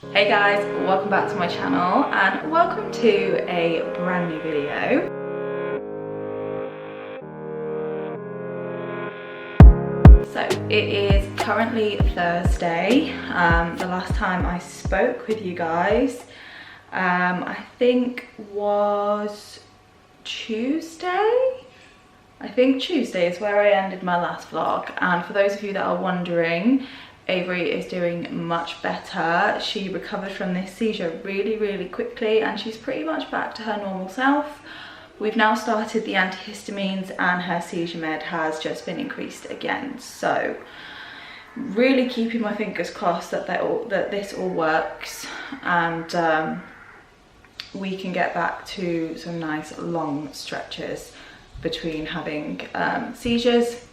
Hey guys, welcome back to my channel and welcome to a brand new video. So it is currently Thursday. The last time I spoke with you guys, I think was Tuesday. I think Tuesday is where I ended my last vlog, and for those of you that are wondering, Avery is doing much better. She recovered from this seizure really quickly and she's pretty much back to her normal self. We've now started the antihistamines and her seizure med has just been increased again. So really keeping my fingers crossed that this all works and we can get back to some nice long stretches between having seizures.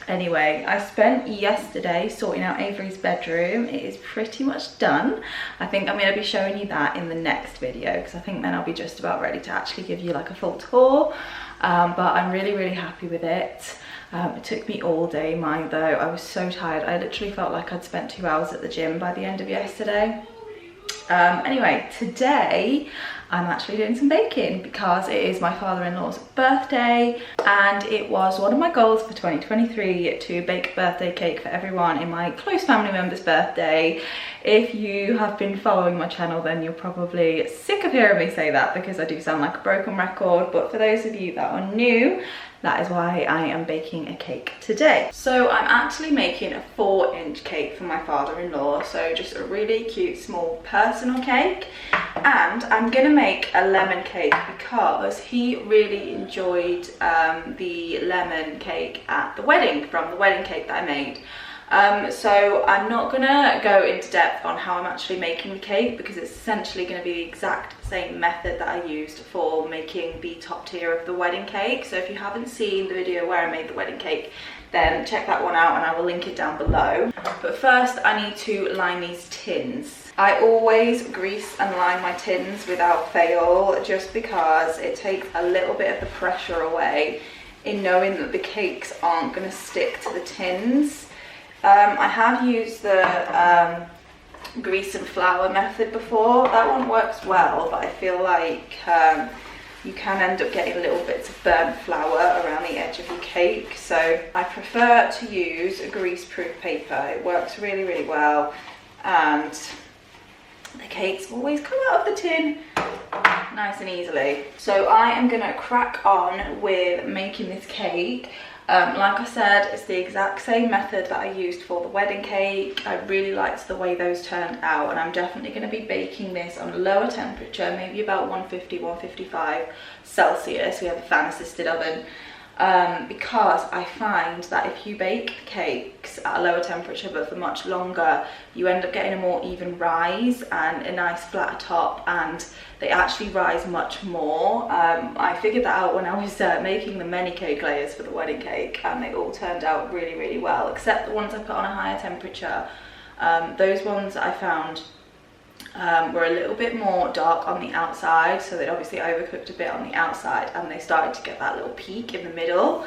Anyway, I spent yesterday sorting out Avery's bedroom. It is pretty much done. I think I'm going to be showing you that in the next video because I think then I'll be just about ready to actually give you like a full tour. But I'm really happy with it. It took me all day, mind though. I was so tired. I literally felt like I'd spent 2 hours at the gym by the end of yesterday. Anyway, today I'm actually doing some baking because it is my father-in-law's birthday and it was one of my goals for 2023 to bake a birthday cake for everyone in my close family member's birthday. If you have been following my channel, then you're probably sick of hearing me say that because I do sound like a broken record, but for those of you that are new, that is why I am baking a cake today. So I'm actually making a 4-inch cake for my father-in-law, so just a really cute small personal cake. And I'm gonna make a lemon cake because he really enjoyed the lemon cake at the wedding from the wedding cake that I made. So I'm not gonna go into depth on how I'm actually making the cake because it's essentially gonna be the exact same method that I used for making the top tier of the wedding cake. So if you haven't seen the video where I made the wedding cake, then check that one out and I will link it down below. But first I need to line these tins. I always grease and line my tins without fail just because it takes a little bit of the pressure away in knowing that the cakes aren't gonna stick to the tins. I have used the grease and flour method before. That one works well, but I feel like you can end up getting little bits of burnt flour around the edge of your cake. So I prefer to use a grease-proof paper. It works really well, and the cakes always come out of the tin nice and easily. So I am gonna crack on with making this cake. Like I said, it's the exact same method that I used for the wedding cake. I really liked the way those turned out, and I'm definitely going to be baking this on a lower temperature, maybe about 150, 155 Celsius. We have a fan assisted oven. Because I find that if you bake cakes at a lower temperature but for much longer, you end up getting a more even rise and a nice flatter top, and they actually rise much more. I figured that out when I was making the many cake layers for the wedding cake, and they all turned out really well, except the ones I put on a higher temperature. Those ones I found were a little bit more dark on the outside, so they'd obviously overcooked a bit on the outside and they started to get that little peak in the middle.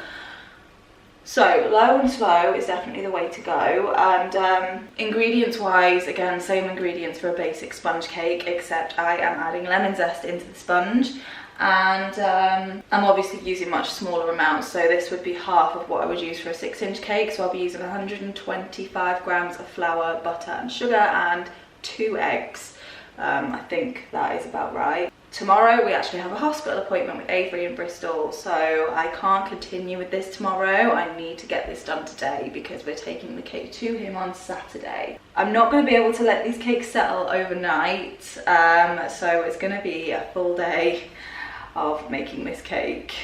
So low and slow is definitely the way to go. And ingredients wise, again, same ingredients for a basic sponge cake, except I am adding lemon zest into the sponge, and I'm obviously using much smaller amounts, so this would be half of what I would use for a 6-inch cake. So I'll be using 125 grams of flour, butter and sugar and 2 eggs. I think that is about right. Tomorrow we actually have a hospital appointment with Avery in Bristol, so I can't continue with this tomorrow. I need to get this done today because we're taking the cake to him on Saturday. I'm not going to be able to let these cakes settle overnight, so it's going to be a full day of making this cake.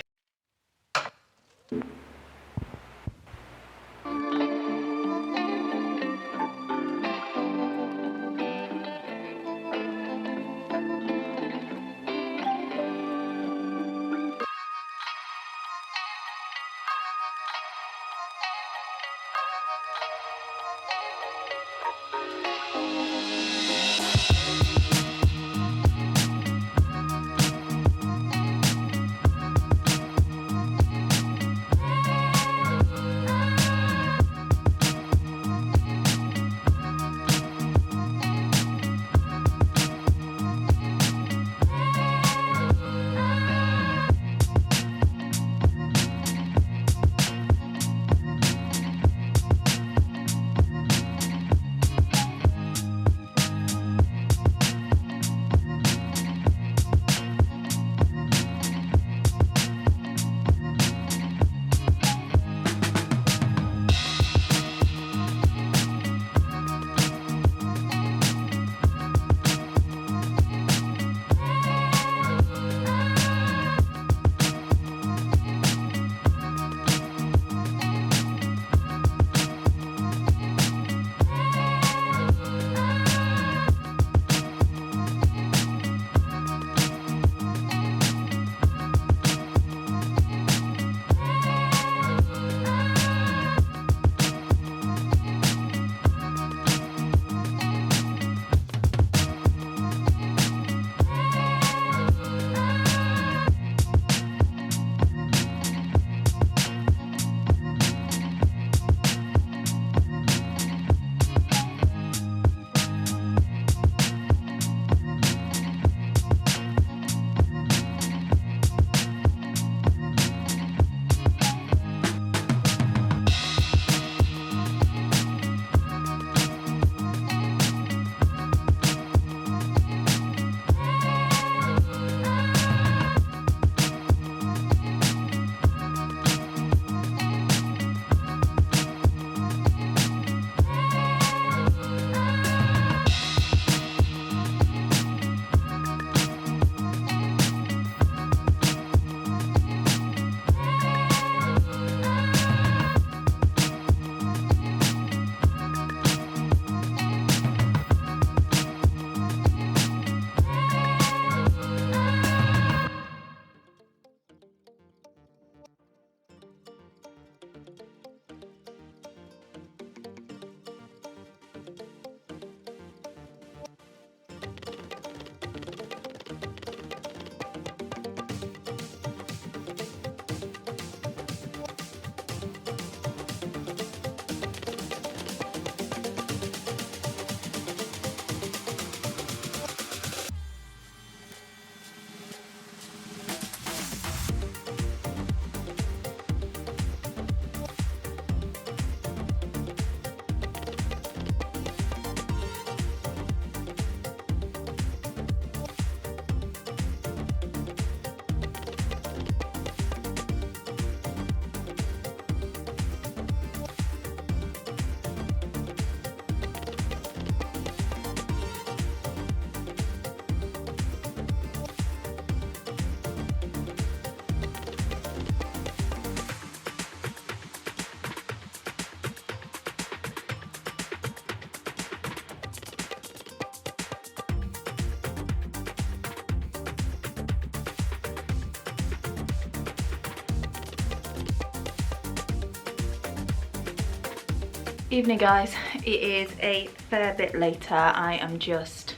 Evening guys, it is a fair bit later. I am just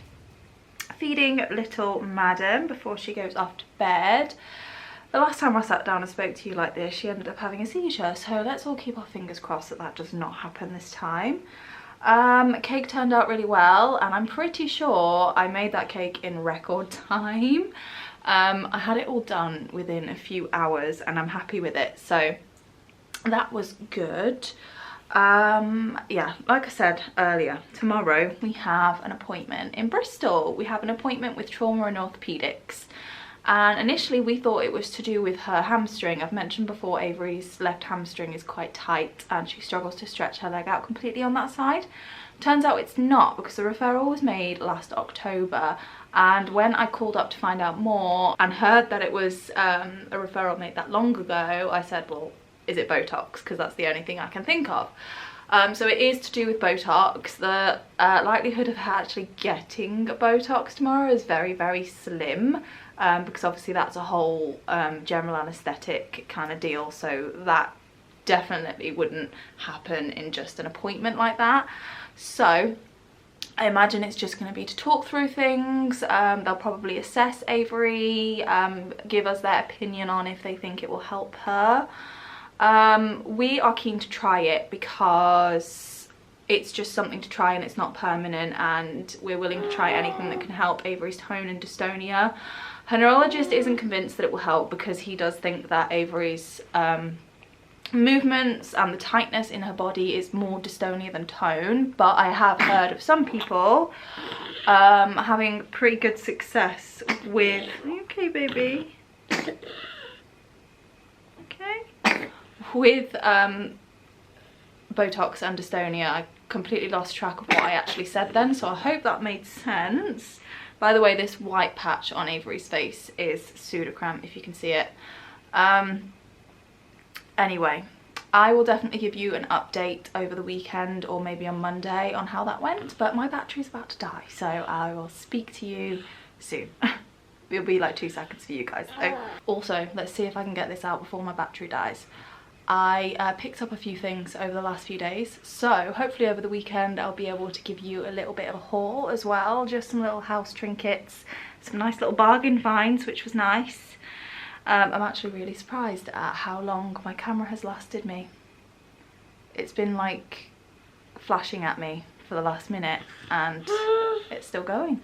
feeding little madam before she goes off to bed. The last time I sat down and spoke to you like this, she ended up having a seizure, so let's all keep our fingers crossed that that does not happen this time. Cake turned out really well, and I'm pretty sure I made that cake in record time. I had it all done within a few hours and I'm happy with it, so that was good. Yeah, like I said earlier, tomorrow we have an appointment in Bristol. We have an appointment with trauma and orthopedics, and initially we thought it was to do with her hamstring. I've mentioned before Avery's left hamstring is quite tight and she struggles to stretch her leg out completely on that side. Turns out it's not, because the referral was made last October, and when I called up to find out more and heard that it was a referral made that long ago, I said, well, is it Botox? Because that's the only thing I can think of. So it is to do with Botox. The likelihood of her actually getting Botox tomorrow is very, very slim, because obviously that's a whole general anaesthetic kind of deal, so that definitely wouldn't happen in just an appointment like that. So I imagine it's just going to be to talk through things. They'll probably assess Avery, give us their opinion on if they think it will help her. We are keen to try it because it's just something to try and it's not permanent, and we're willing to try anything that can help Avery's tone and dystonia. Her neurologist isn't convinced that it will help because he does think that Avery's movements and the tightness in her body is more dystonia than tone, but I have heard of some people having pretty good success with... Are you okay, baby? Okay. With Botox and dystonia. I completely lost track of what I actually said then, so I hope that made sense. By the way, this white patch on Avery's face is pseudocram, if you can see it. Anyway, I will definitely give you an update over the weekend or maybe on Monday on how that went, but my battery's about to die, so I will speak to you soon. It'll be like 2 seconds for you guys though. Also, let's see if I can get this out before my battery dies. I picked up a few things over the last few days, so hopefully over the weekend I'll be able to give you a little bit of a haul as well, just some little house trinkets, some nice little bargain finds, which was nice. I'm actually really surprised at how long my camera has lasted me. It's been like flashing at me for the last minute and it's still going.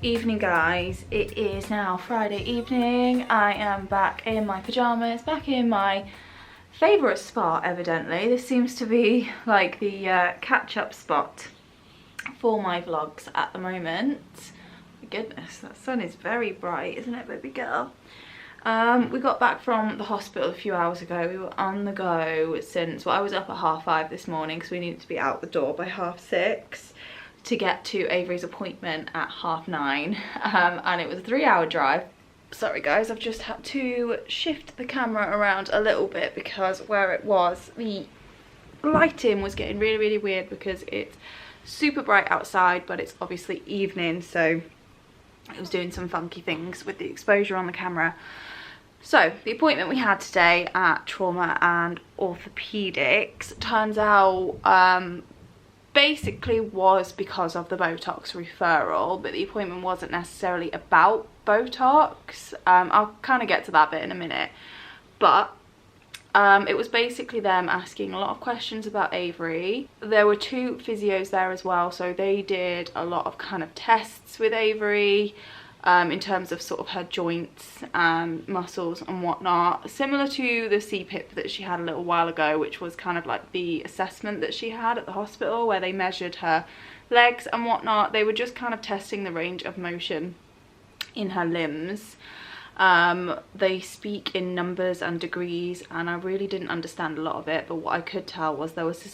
Evening guys, it is now Friday evening. I am back in my pajamas, back in my favourite spot evidently. This seems to be like the catch-up spot for my vlogs at the moment. My goodness, that sun is very bright, isn't it, baby girl? We got back from the hospital a few hours ago. We were on the go since, well, I was up at 5:30 this morning because we needed to be out the door by 6:30 to get to Avery's appointment at 9:30, and it was a 3-hour drive. Sorry guys, I've just had to shift the camera around a little bit because where it was, the lighting was getting really, really weird because it's super bright outside, but it's obviously evening, so it was doing some funky things with the exposure on the camera. So the appointment we had today at trauma and orthopedics turns out basically was because of the Botox referral, but the appointment wasn't necessarily about Botox. I'll kind of get to that bit in a minute, but it was basically them asking a lot of questions about Avery. There were 2 physios there as well, so they did a lot of kind of tests with Avery in terms of sort of her joints and muscles and whatnot, similar to the CPIP that she had a little while ago, which was kind of like the assessment that she had at the hospital where they measured her legs and whatnot. They were just kind of testing the range of motion in her limbs. They speak in numbers and degrees, and I really didn't understand a lot of it, but what I could tell was there was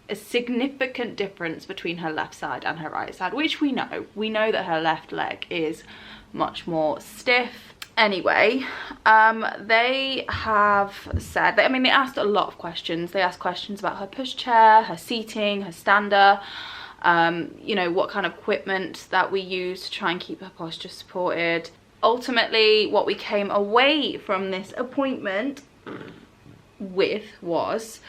a significant difference between her left side and her right side, which we know that her left leg is much more stiff. Anyway, they have said, I mean, they asked a lot of questions. They asked questions about her pushchair, her seating, her stander, you know, what kind of equipment that we use to try and keep her posture supported. Ultimately, what we came away from this appointment with was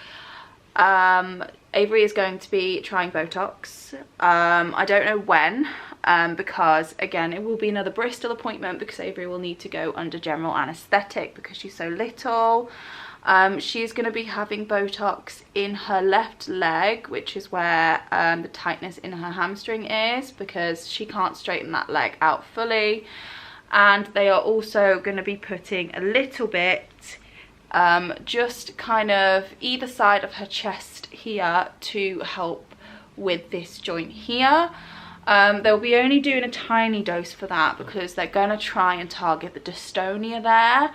Avery is going to be trying BOTOX. I don't know when, because again, it will be another Bristol appointment because Avery will need to go under general anaesthetic because she's so little. She's going to be having BOTOX in her left leg, which is where the tightness in her hamstring is, because she can't straighten that leg out fully. And they are also going to be putting a little bit just kind of either side of her chest here to help with this joint here. They'll be only doing a tiny dose for that because they're going to try and target the dystonia there.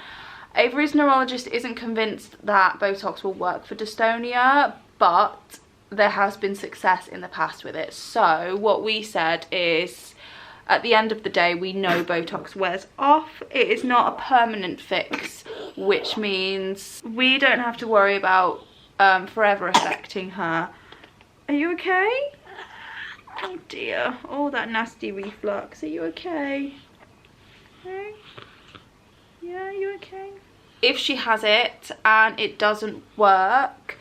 Avery's neurologist isn't convinced that BOTOX will work for dystonia, but there has been success in the past with it. So what we said is, at the end of the day, we know BOTOX wears off. It is not a permanent fix, which means we don't have to worry about forever affecting her. Are you okay? Oh dear, oh that nasty reflux. Are you okay? Hey? Yeah, you okay? If she has it and it doesn't work,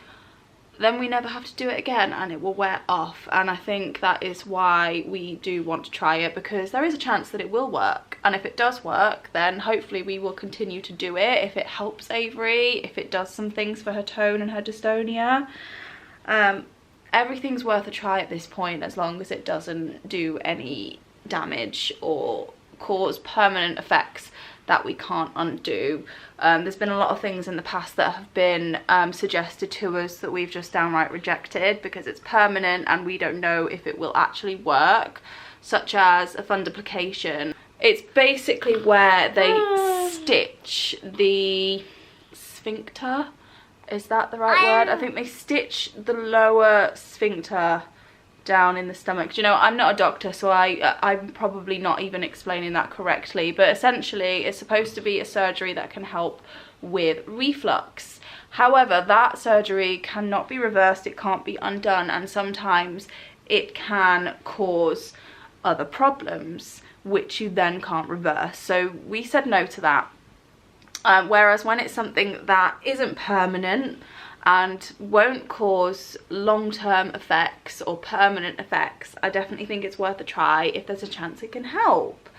then we never have to do it again and it will wear off. And I think that is why we do want to try it, because there is a chance that it will work. And if it does work, then hopefully we will continue to do it if it helps Avery, if it does some things for her tone and her dystonia. Everything's worth a try at this point, as long as it doesn't do any damage or cause permanent effects that we can't undo. There's been a lot of things in the past that have been suggested to us that we've just downright rejected because it's permanent and we don't know if it will actually work, such as a fundoplication. It's basically where they stitch the sphincter. Is that the right word? I think they stitch the lower sphincter down in the stomach. Do you know, I'm not a doctor, so I'm probably not even explaining that correctly, but essentially it's supposed to be a surgery that can help with reflux. However, that surgery cannot be reversed, it can't be undone, and sometimes it can cause other problems which you then can't reverse. So we said no to that. Whereas when it's something that isn't permanent and won't cause long-term effects or permanent effects, I definitely think it's worth a try if there's a chance it can help.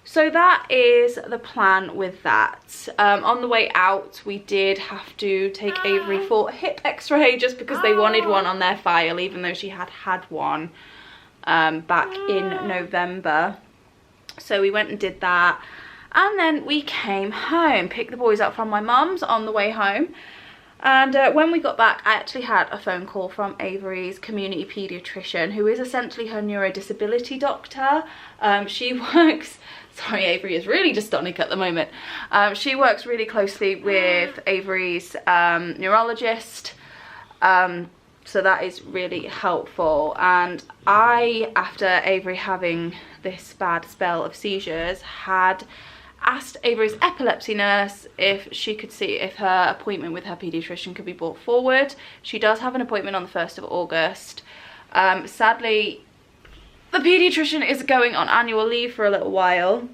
So that is the plan with that. On the way out, we did have to take Avery for a hip x-ray just because they wanted one on their file, even though she had had one back in November. So we went and did that. And then we came home, picked the boys up from my mum's on the way home. And when we got back, I actually had a phone call from Avery's community paediatrician, who is essentially her neurodisability doctor. She works, sorry, Avery is really dystonic at the moment. She works really closely with Avery's neurologist. So that is really helpful. And I, after Avery having this bad spell of seizures, had asked Avery's epilepsy nurse if she could see if her appointment with her paediatrician could be brought forward. She does have an appointment on the 1st of August. Sadly, the paediatrician is going on annual leave for a little while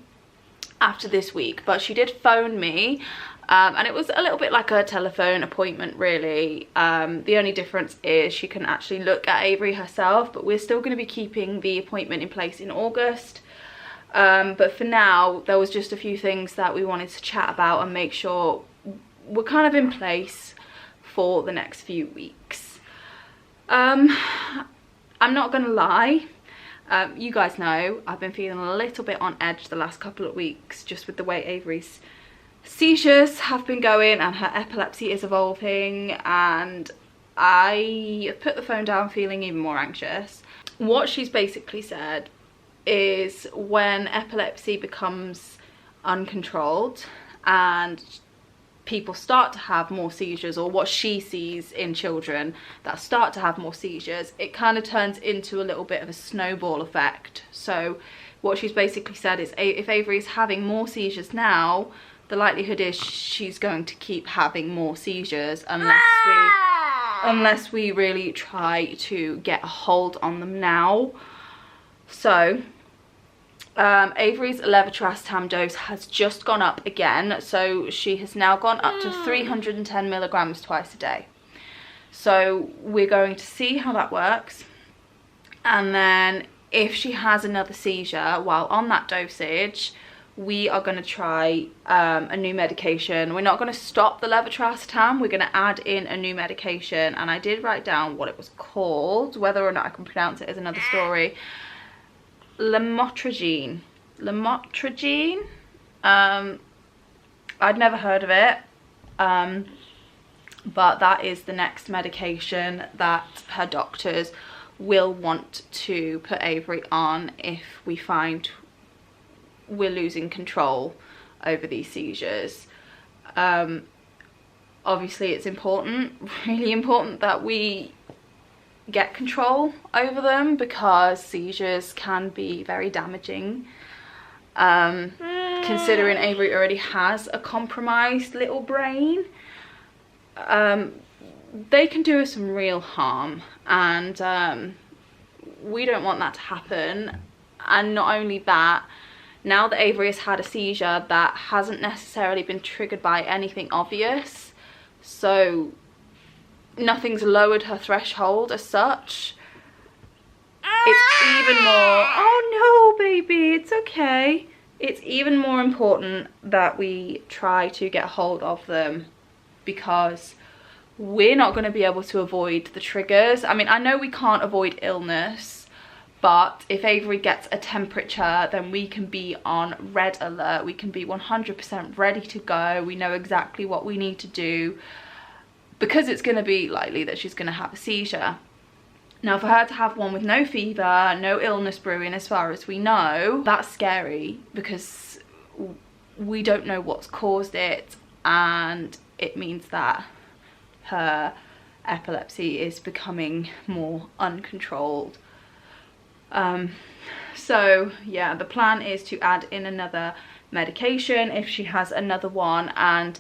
after this week, but she did phone me, and it was a little bit like a telephone appointment really. The only difference is she can actually look at Avery herself, but we're still going to be keeping the appointment in place in August. But for now, there was just a few things that we wanted to chat about and make sure we're kind of in place for the next few weeks. I'm not gonna lie, you guys know I've been feeling a little bit on edge the last couple of weeks just with the way Avery's seizures have been going and her epilepsy is evolving, and I put the phone down feeling even more anxious. What she's basically said is when epilepsy becomes uncontrolled and people start to have more seizures, or what she sees in children that start to have more seizures, it kind of turns into a little bit of a snowball effect. So what she's basically said is, if Avery is having more seizures now, the likelihood is she's going to keep having more seizures unless we really try to get a hold on them now. So Avery's levetiracetam dose has just gone up again, so she has now gone up to 310 milligrams twice a day. So we're going to see how that works, and then if she has another seizure while on that dosage, we are going to try a new medication. We're not going to stop the levetiracetam, we're going to add in a new medication, and I did write down what it was called. Whether or not I can pronounce it is another story. Lamotrigine. I'd never heard of it, but that is the next medication that her doctors will want to put Avery on if we find we're losing control over these seizures. Obviously it's important, really important, that we get control over them, because seizures can be very damaging. Considering Avery already has a compromised little brain, they can do us some real harm, and we don't want that to happen. And not only that, now that Avery has had a seizure that hasn't necessarily been triggered by anything obvious, so nothing's lowered her threshold as such, it's even more, oh no baby, it's okay, it's even more important that we try to get hold of them, because we're not going to be able to avoid the triggers. I mean, I know we can't avoid illness, but if Avery gets a temperature, then we can be on red alert, we can be 100% ready to go, we know exactly what we need to do, because it's going to be likely that she's going to have a seizure. Now, for her to have one with no fever, no illness brewing as far as we know, that's scary, because we don't know what's caused it, and it means that her epilepsy is becoming more uncontrolled. So yeah, the plan is to add in another medication if she has another one, and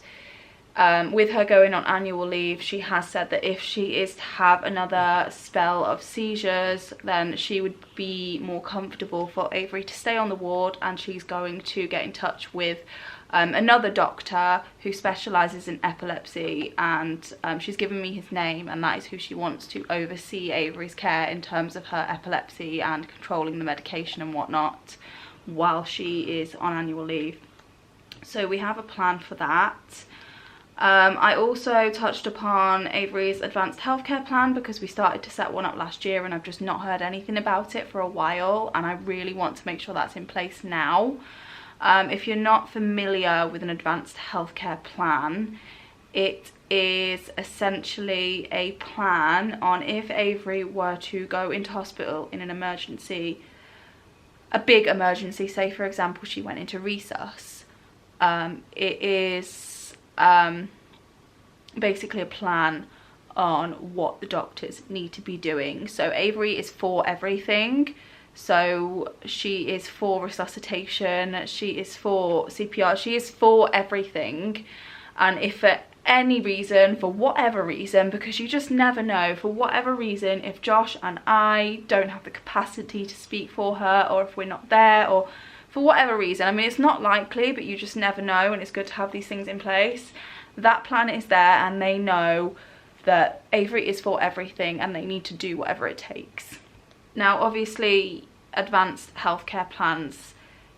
with her going on annual leave, she has said that if she is to have another spell of seizures, then she would be more comfortable for Avery to stay on the ward, and she's going to get in touch with another doctor who specialises in epilepsy, and she's given me his name, and that is who she wants to oversee Avery's care in terms of her epilepsy and controlling the medication and whatnot while she is on annual leave. So we have a plan for that. I also touched upon Avery's advanced healthcare plan, because we started to set one up last year and I've just not heard anything about it for a while, and I really want to make sure that's in place now. If you're not familiar with an advanced healthcare plan, it is essentially a plan on if Avery were to go into hospital in an emergency, a big emergency, say for example she went into resus. It is basically a plan on what the doctors need to be doing. So Avery is for everything. So she is for resuscitation, she is for CPR, she is for everything. And if for any reason, for whatever reason, because you just never know, for whatever reason, if Josh and I don't have the capacity to speak for her, or if we're not there, or for whatever reason, I mean, it's not likely, but you just never know, and it's good to have these things in place. That plan is there, and they know that Avery is for everything and they need to do whatever it takes. Now, obviously, advanced healthcare plans,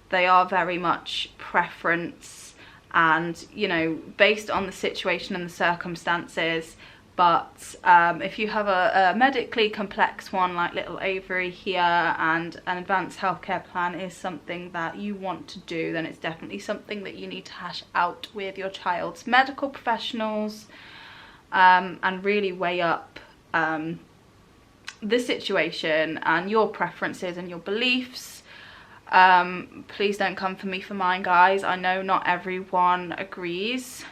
they are very much preference and, you know, based on the situation and the circumstances. But if you have a medically complex one like little Avery here, and an advanced healthcare plan is something that you want to do, then it's definitely something that you need to hash out with your child's medical professionals, and really weigh up the situation and your preferences and your beliefs. Please don't come for me for mine, guys. I know not everyone agrees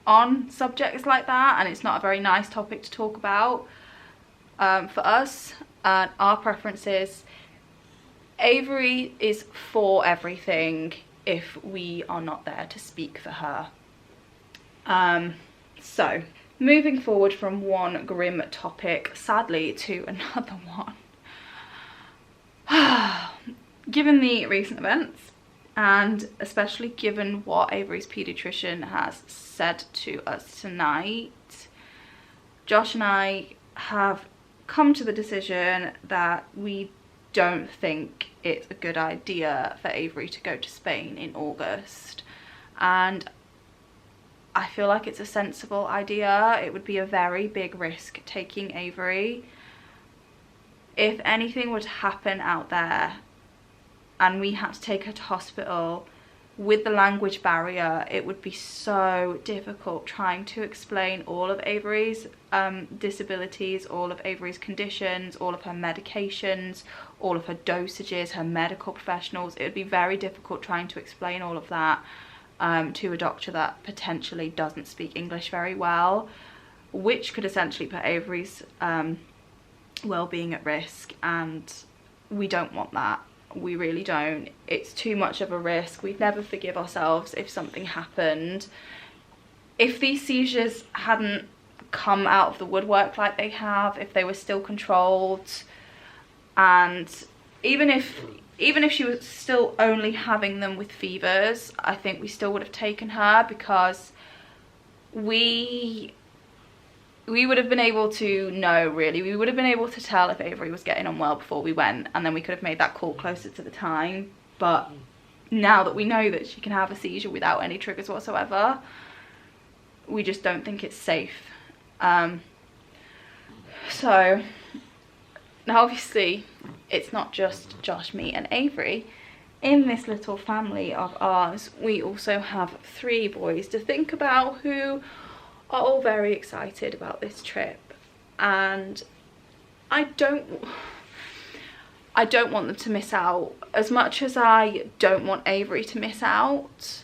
on subjects like that, and it's not a very nice topic to talk about. For us and our preferences, Avery is for everything if we are not there to speak for her. So moving forward from one grim topic, sadly, to another one. Given the recent events, and especially given what Avery's paediatrician has said to us tonight, Josh and I have come to the decision that we don't think it's a good idea for Avery to go to Spain in August. And I feel like it's a sensible idea. It would be a very big risk taking Avery. If anything would happen out there and we had to take her to hospital, with the language barrier, it would be so difficult trying to explain all of Avery's disabilities, all of Avery's conditions, all of her medications, all of her dosages, her medical professionals. It would be very difficult trying to explain all of that to a doctor that potentially doesn't speak English very well, which could essentially put Avery's well-being at risk, and we don't want that. We really don't. It's too much of a risk. We'd never forgive ourselves if something happened. If these seizures hadn't come out of the woodwork like they have, if they were still controlled, and even if she was still only having them with fevers, I think we still would have taken her, because we would have been able to know, really. We would have been able to tell if Avery was getting on well before we went, and then we could have made that call closer to the time. But now that we know that she can have a seizure without any triggers whatsoever, we just don't think it's safe. So now obviously it's not just Josh, me and Avery. In this little family of ours, we also have 3 boys to think about, who are all very excited about this trip, and I don't want them to miss out. As much as I don't want Avery to miss out,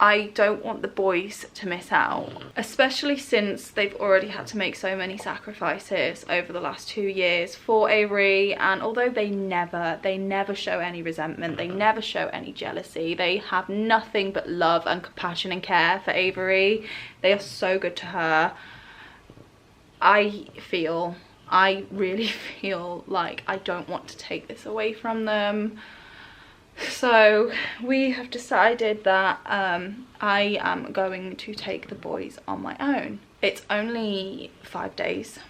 I don't want the boys to miss out, especially since they've already had to make so many sacrifices over the last 2 years for Avery. And although they never show any resentment, they never show any jealousy, they have nothing but love and compassion and care for Avery. They are so good to her. I really feel like I don't want to take this away from them. So we have decided that I am going to take the boys on my own. It's only 5 days.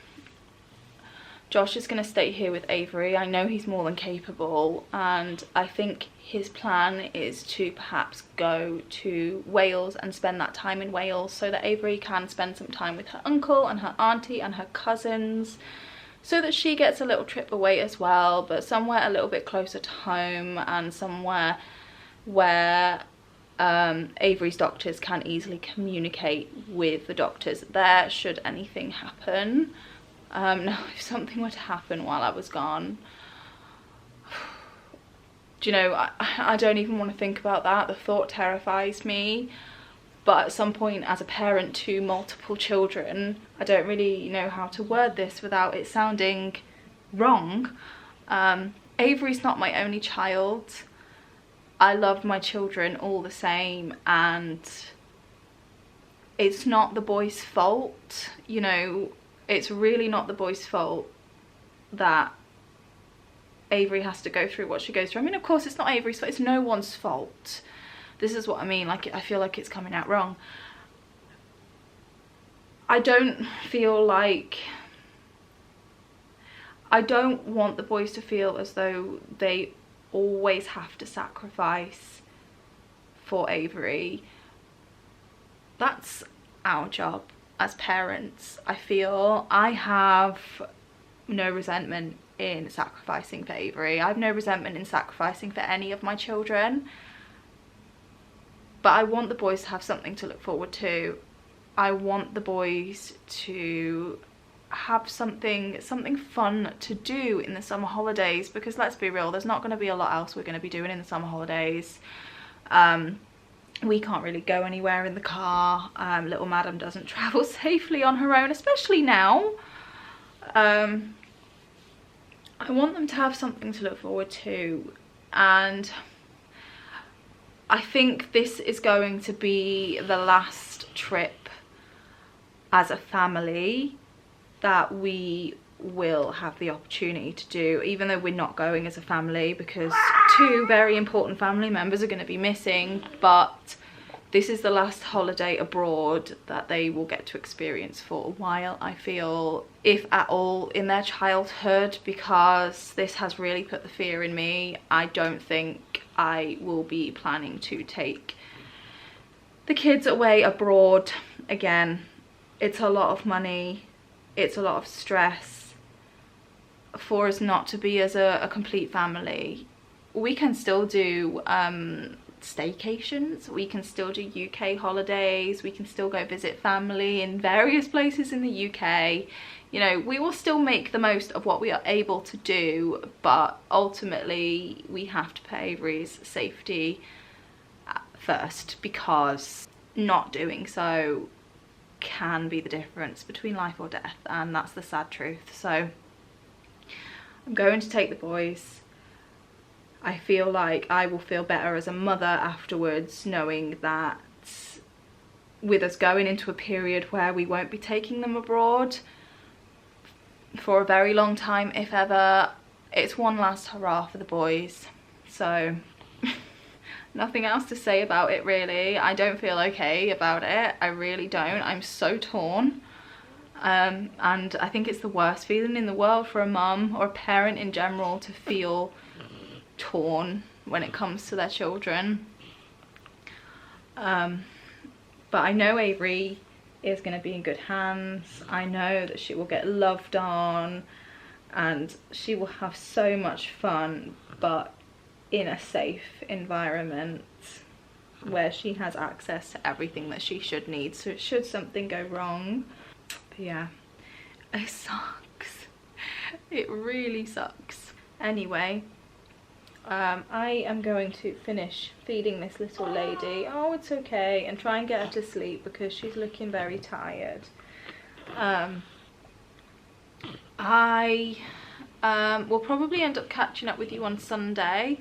Josh is going to stay here with Avery. I know he's more than capable, and I think his plan is to perhaps go to Wales and spend that time in Wales, so that Avery can spend some time with her uncle and her auntie and her cousins, so that she gets a little trip away as well, but somewhere a little bit closer to home, and somewhere where Avery's doctors can easily communicate with the doctors there should anything happen. Now, if something were to happen while I was gone, do you know, I don't even want to think about that. The thought terrifies me. But at some point, as a parent to multiple children, I don't really know how to word this without it sounding wrong. Avery's not my only child. I love my children all the same, and it's not the boys' fault. You know, it's really not the boys' fault that Avery has to go through what she goes through. I mean, of course, it's not Avery's fault. It's no one's fault. This is what I mean, like, I feel like it's coming out wrong. I don't want the boys to feel as though they always have to sacrifice for Avery. That's our job as parents, I feel. I have no resentment in sacrificing for Avery. I have no resentment in sacrificing for any of my children. But I want the boys to have something to look forward to. I want the boys to have something fun to do in the summer holidays, because let's be real, there's not going to be a lot else we're going to be doing in the summer holidays. we can't really go anywhere in the car. Little madam doesn't travel safely on her own, especially now. I want them to have something to look forward to, and I think this is going to be the last trip as a family that we will have the opportunity to do, even though we're not going as a family because 2 very important family members are going to be missing. But this is the last holiday abroad that they will get to experience for a while, I feel, if at all, in their childhood, because this has really put the fear in me. I don't think I will be planning to take the kids away abroad again. It's a lot of money, it's a lot of stress for us not to be as a complete family. We can still do staycations, we can still do UK holidays, we can still go visit family in various places in the UK. You know, we will still make the most of what we are able to do, but ultimately we have to put Avery's safety first, because not doing so can be the difference between life or death, and that's the sad truth. So I'm going to take the boys. I feel like I will feel better as a mother afterwards, knowing that with us going into a period where we won't be taking them abroad for a very long time, if ever, it's one last hurrah for the boys. So nothing else to say about it really. I don't feel okay about it, I really don't. I'm so torn, and I think it's the worst feeling in the world for a mum or a parent in general to feel torn when it comes to their children. But I know Avery is going to be in good hands. I know that she will get loved on and she will have so much fun, but in a safe environment where she has access to everything that she should need, so should something go wrong. But yeah, it sucks. It really sucks. Anyway, I am going to finish feeding this little lady. Oh, it's okay, and try and get her to sleep because she's looking very tired. I will probably end up catching up with you on Sunday.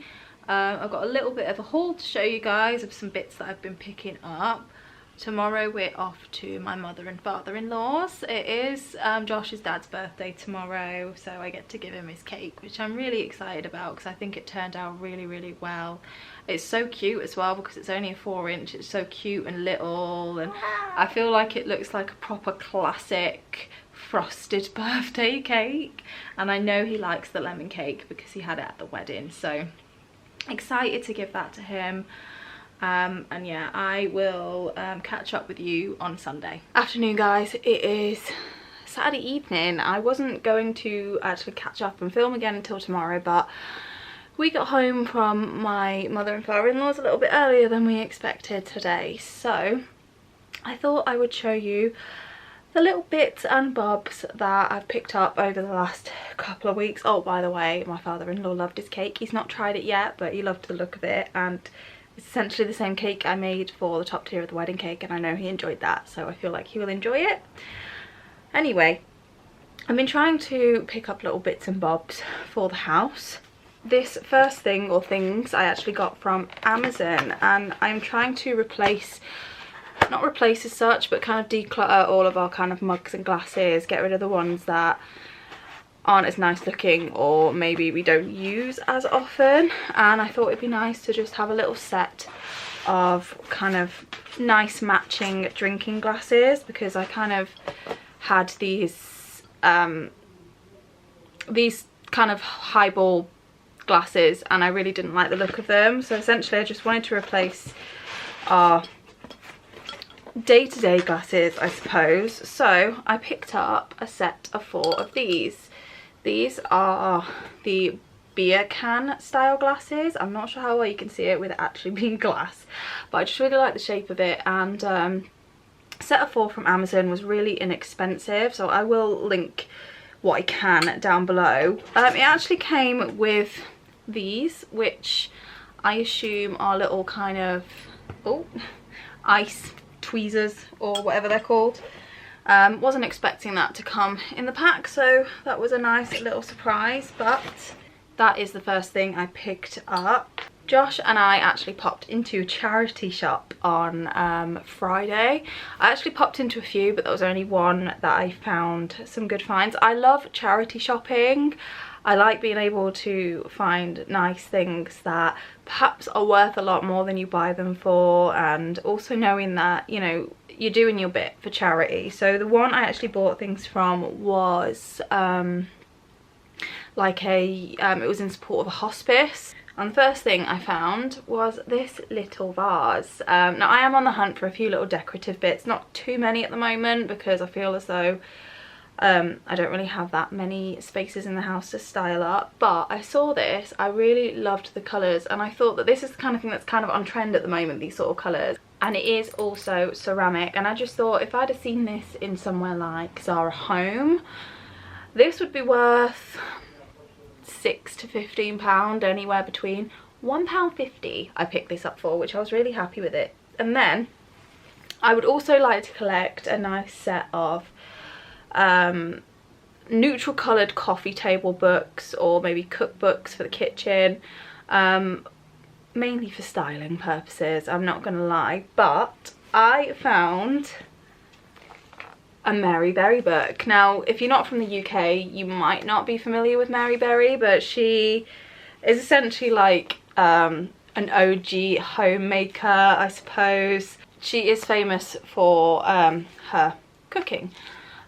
I've got a little bit of a haul to show you guys of some bits that I've been picking up. Tomorrow we're off to my mother and father-in-law's. It is Josh's dad's birthday tomorrow, so I get to give him his cake, which I'm really excited about because I think it turned out really, really well. It's so cute as well because it's only a 4-inch. It's so cute and little, and I feel like it looks like a proper classic frosted birthday cake, and I know he likes the lemon cake because he had it at the wedding, so excited to give that to him. And yeah, I will catch up with you on Sunday afternoon, guys. It is Saturday evening. I wasn't going to actually catch up and film again until tomorrow, but we got home from my mother and father-in-law's a little bit earlier than we expected today, so I thought I would show you the little bits and bobs that I've picked up over the last couple of weeks. Oh, by the way, my father-in-law loved his cake. He's not tried it yet, but he loved the look of it, and it's essentially the same cake I made for the top tier of the wedding cake, and I know he enjoyed that, so I feel like he will enjoy it. Anyway, I've been trying to pick up little bits and bobs for the house. This first thing, or things, I actually got from Amazon, and I'm trying to replace, not replace as such, but kind of declutter all of our kind of mugs and glasses, get rid of the ones that aren't as nice looking or maybe we don't use as often. And I thought it'd be nice to just have a little set of kind of nice matching drinking glasses, because I kind of had these kind of highball glasses and I really didn't like the look of them. So essentially I just wanted to replace our day-to-day glasses, I suppose. So I picked up a set of 4 of these. These are the beer can style glasses. I'm not sure how well you can see it with it actually being glass, but I just really like the shape of it, and set of 4 from Amazon was really inexpensive, so I will link what I can down below. It actually came with these, which I assume are little kind of ice tweezers or whatever they're called. Wasn't expecting that to come in the pack, so that was a nice little surprise, but that is the first thing I picked up. Josh and I actually popped into a charity shop on Friday. I actually popped into a few, but there was only one that I found some good finds. I love charity shopping. I like being able to find nice things that perhaps are worth a lot more than you buy them for, and also knowing that, you know, you're doing your bit for charity. So the one I actually bought things from was like it was in support of a hospice. And the first thing I found was this little vase. Now I am on the hunt for a few little decorative bits, not too many at the moment because I feel as though I don't really have that many spaces in the house to style up, but I saw this, I really loved the colours, and I thought that this is the kind of thing that's kind of on trend at the moment, these sort of colours. And it is also ceramic, and I just thought if I'd have seen this in somewhere like Zara Home, this would be worth £6 to £15, anywhere between £1.50 I picked this up for, which I was really happy with it. And then I would also like to collect a nice set of neutral coloured coffee table books, or maybe cookbooks for the kitchen, mainly for styling purposes, I'm not gonna lie. But I found a Mary Berry book. Now if you're not from the UK, you might not be familiar with Mary Berry, but she is essentially like an OG homemaker, I suppose. She is famous for her cooking.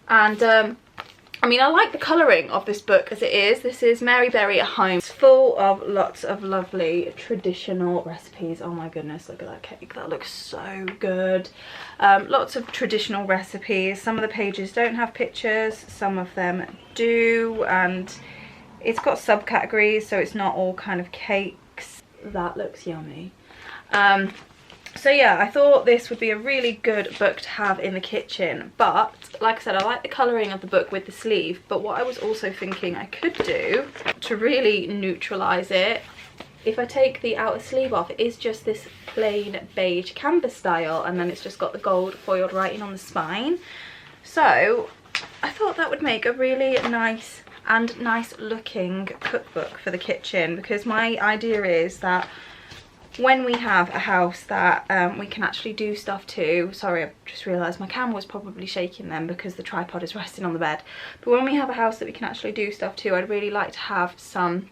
And I mean, I like the colouring of this book as it is. This is Mary Berry at Home. It's full of lots of lovely traditional recipes. Oh my goodness, look at that cake. That looks so good. Lots of traditional recipes. Some of the pages don't have pictures, some of them do. And it's got subcategories, so it's not all kind of cakes. That looks yummy. So yeah, I thought this would be a really good book to have in the kitchen, but like I said, I like the colouring of the book with the sleeve, but what I was also thinking I could do to really neutralise it, if I take the outer sleeve off, it is just this plain beige canvas style, and then it's just got the gold foiled writing on the spine. So I thought that would make a really nice looking cookbook for the kitchen, because my idea is that when we have a house that we can actually do stuff to, sorry, I just realised my camera was probably shaking then because the tripod is resting on the bed, but when we have a house that we can actually do stuff to, I'd really like to have some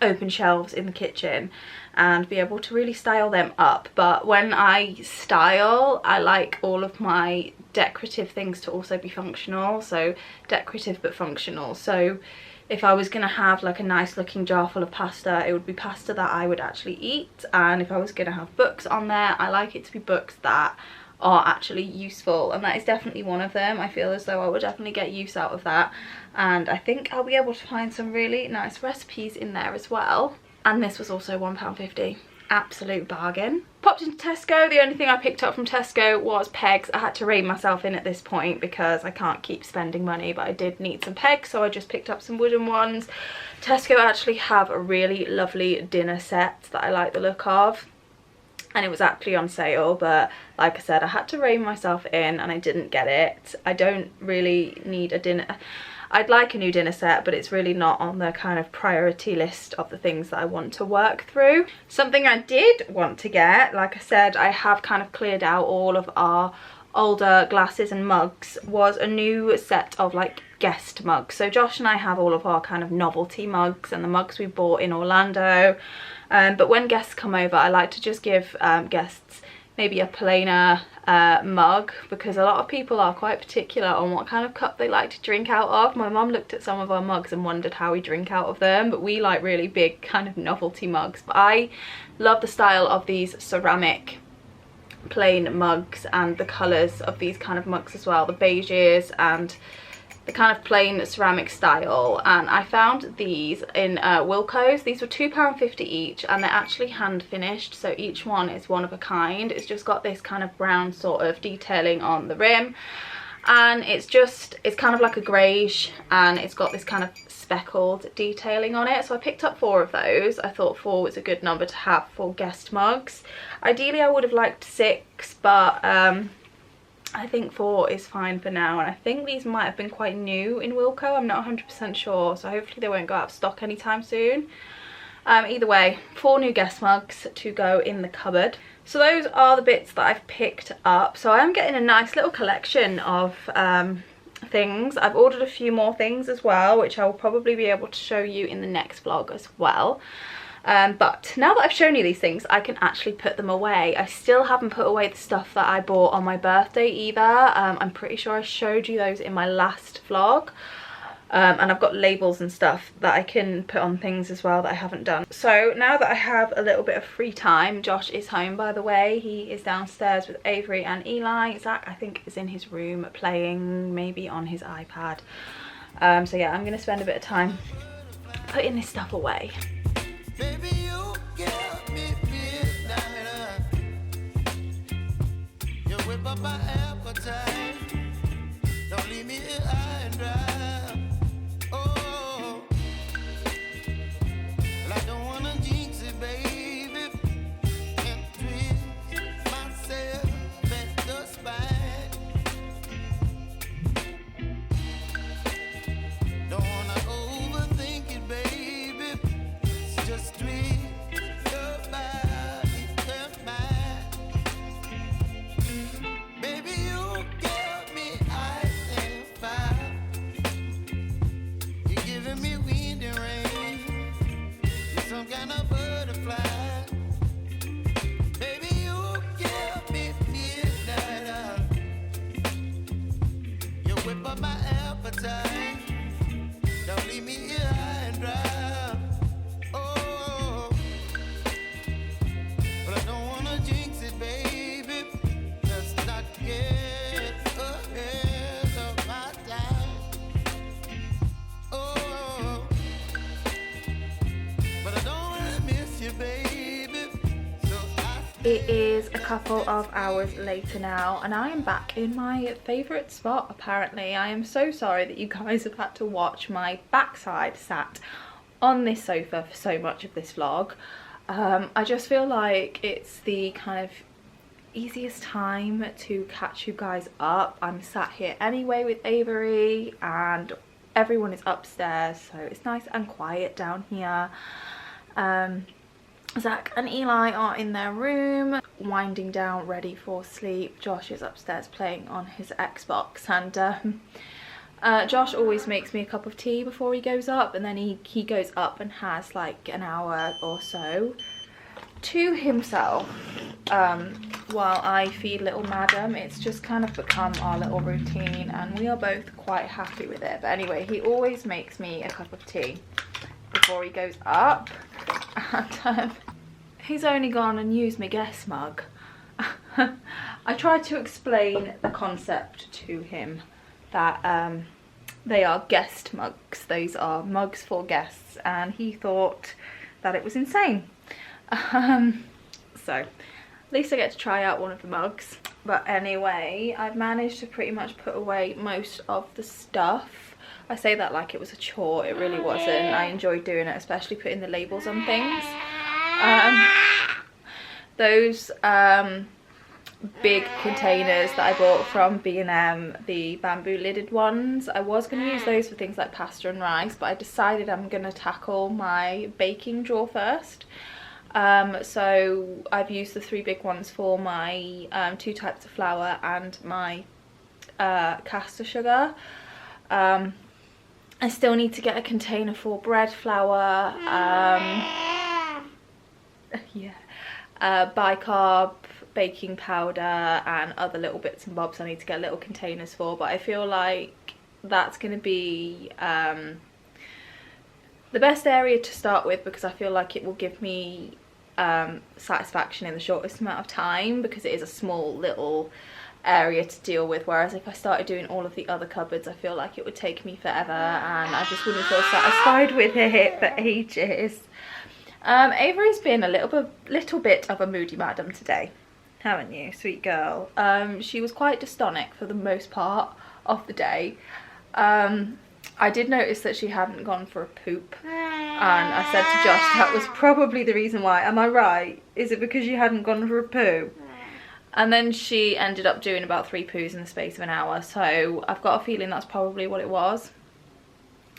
open shelves in the kitchen and be able to really style them up. But when I style, I like all of my decorative things to also be functional, so decorative but functional. So if I was gonna have like a nice looking jar full of pasta, it would be pasta that I would actually eat. And if I was gonna have books on there, I like it to be books that are actually useful, and that is definitely one of them. I feel as though I would definitely get use out of that, and I think I'll be able to find some really nice recipes in there as well. And this was also £1.50. Absolute bargain. Popped into Tesco. The only thing I picked up from Tesco was pegs. I had to rein myself in at this point because I can't keep spending money, but I did need some pegs, so I just picked up some wooden ones. Tesco actually have a really lovely dinner set that I like the look of, and it was actually on sale, but like I said, I had to rein myself in and I didn't get it. I don't really need a dinner. I'd like a new dinner set, but it's really not on the kind of priority list of the things that I want to work through. Something I did want to get, like I said, I have kind of cleared out all of our older glasses and mugs, was a new set of like guest mugs. So Josh and I have all of our kind of novelty mugs and the mugs we bought in Orlando. But when guests come over, I like to just give guests maybe a plainer mug, because a lot of people are quite particular on what kind of cup they like to drink out of. My mum looked at some of our mugs and wondered how we drink out of them, but we like really big kind of novelty mugs. But I love the style of these ceramic plain mugs and the colours of these kind of mugs as well, the beiges and the kind of plain ceramic style. And I found these in Wilko's. These were £2.50 each, and they're actually hand finished, so each one is one of a kind. It's just got this kind of brown sort of detailing on the rim, and it's kind of like a greyish, and it's got this kind of speckled detailing on it. So I picked up 4 of those. I thought 4 was a good number to have for guest mugs. Ideally I would have liked 6, but I think 4 is fine for now, and I think these might have been quite new in Wilko. I'm not 100% sure, so hopefully they won't go out of stock anytime soon. Either way, 4 new guest mugs to go in the cupboard. So those are the bits that I've picked up. So I am getting a nice little collection of things. I've ordered a few more things as well, which I will probably be able to show you in the next vlog as well. But now that I've shown you these things, I can actually put them away. I still haven't put away the stuff that I bought on my birthday either. I'm pretty sure I showed you those in my last vlog. And I've got labels and stuff that I can put on things as well that I haven't done. So now that I have a little bit of free time, Josh is home, by the way. He is downstairs with Avery and Eli. Zach, I think, is in his room playing, maybe on his iPad. So yeah, I'm going to spend a bit of time putting this stuff away. Baby, you give me midnight. You whip up my appetite. Don't leave me here high and dry. Oh, well, I don't wanna jinx it, baby, and twist myself at the spine. Don't wanna overthink it, baby. It's just twist your body and mine. Baby, you give me ice and fire. You're giving me wind and rain. You're some kind of butterfly. Baby, you give me midnight. You whip up my appetite. Don't leave me here high and dry. Oh, but I don't wanna jinx it, baby. Let's not get ahead of my time. Oh, but I don't wanna miss you, baby. So It is a couple of hours later now, and I am back in my favourite spot apparently. I am so sorry that you guys have had to watch my backside sat on this sofa for so much of this vlog. I just feel like it's the kind of easiest time to catch you guys up. I'm sat here anyway with Avery, and everyone is upstairs, so it's nice and quiet down here. Zach and Eli are in their room, winding down, ready for sleep. Josh is upstairs playing on his Xbox, and Josh always makes me a cup of tea before he goes up, and then he goes up and has like an hour or so to himself while I feed little madam. It's just kind of become our little routine, and we are both quite happy with it. But anyway, he always makes me a cup of tea before he goes up, and he's only gone and used my guest mug. I tried to explain the concept to him, that they are guest mugs. Those are mugs for guests, and he thought that it was insane. So at least I get to try out one of the mugs. But anyway, I've managed to pretty much put away most of the stuff. I say that like it was a chore, it really wasn't. I enjoyed doing it, especially putting the labels on things. Those big containers that I bought from B&M, the bamboo lidded ones, I was going to use those for things like pasta and rice, but I decided I'm going to tackle my baking drawer first. So I've used the 3 big ones for my 2 types of flour and my caster sugar. I still need to get a container for bread flour, bicarb, baking powder, and other little bits and bobs I need to get little containers for. But I feel like that's going to be the best area to start with, because I feel like it will give me satisfaction in the shortest amount of time, because it is a small little area to deal with. Whereas if I started doing all of the other cupboards, I feel like it would take me forever, and I just wouldn't feel satisfied with it for ages. Avery's been a little bit of a moody madam today, haven't you, sweet girl? She was quite dystonic for the most part of the day. I did notice that she hadn't gone for a poop, and I said to Josh that was probably the reason why. Am I right? Is it because you hadn't gone for a poo? And then she ended up doing about 3 poos in the space of an hour, so I've got a feeling that's probably what it was.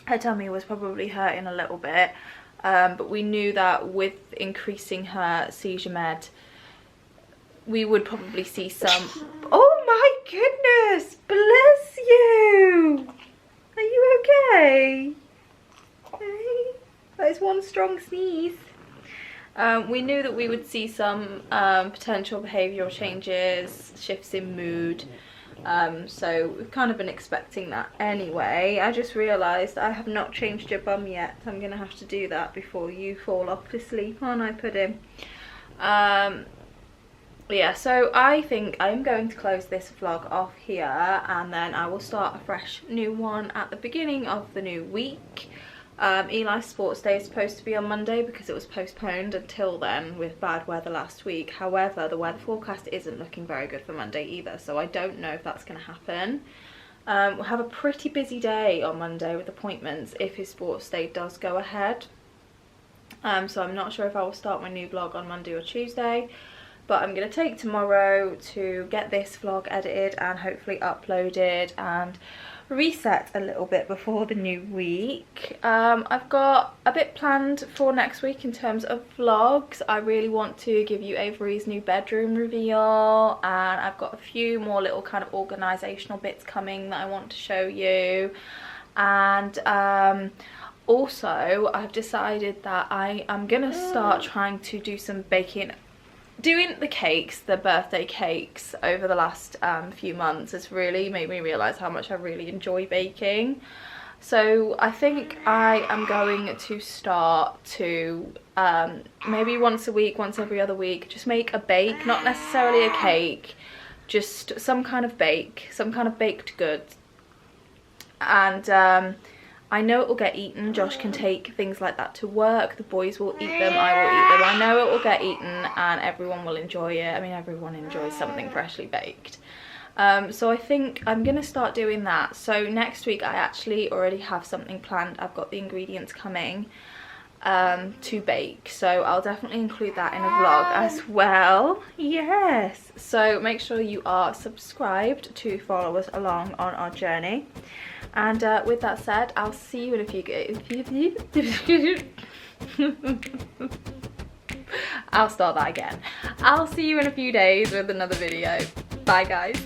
Her tummy was probably hurting a little bit, but we knew that with increasing her seizure med, we would probably see some... Oh my goodness! Bless you! Are you okay? Hey, that is one strong sneeze. We knew that we would see some potential behavioural changes, shifts in mood, so we've kind of been expecting that anyway. I just realised I have not changed your bum yet. I'm going to have to do that before you fall off to sleep, aren't I, Pudding? Yeah, so I think I'm going to close this vlog off here, and then I will start a fresh new one at the beginning of the new week. Eli's sports day is supposed to be on Monday because it was postponed until then with bad weather last week. However, the weather forecast isn't looking very good for Monday either, so I don't know if that's going to happen. We'll have a pretty busy day on Monday with appointments if his sports day does go ahead. So I'm not sure if I will start my new vlog on Monday or Tuesday, but I'm going to take tomorrow to get this vlog edited and hopefully uploaded and reset a little bit before the new week. I've got a bit planned for next week in terms of vlogs. I really want to give you Avery's new bedroom reveal, and I've got a few more little kind of organisational bits coming that I want to show you. And also I've decided that I am gonna start trying to do some baking. Doing the cakes, the birthday cakes, over the last few months has really made me realise how much I really enjoy baking. So I think I am going to start to maybe once a week, once every other week, just make a bake, not necessarily a cake, just some kind of bake, some kind of baked goods. And I know it will get eaten. Josh can take things like that to work. The boys will eat them, I will eat them. I know it will get eaten and everyone will enjoy it. I mean, everyone enjoys something freshly baked. So I think I'm going to start doing that. So next week I actually already have something planned. I've got the ingredients coming to bake. So I'll definitely include that in a vlog as well. Yes. So make sure you are subscribed to follow us along on our journey. And with that said, I'll see you in a few I'll start that again. I'll see you in a few days with another video. Bye guys.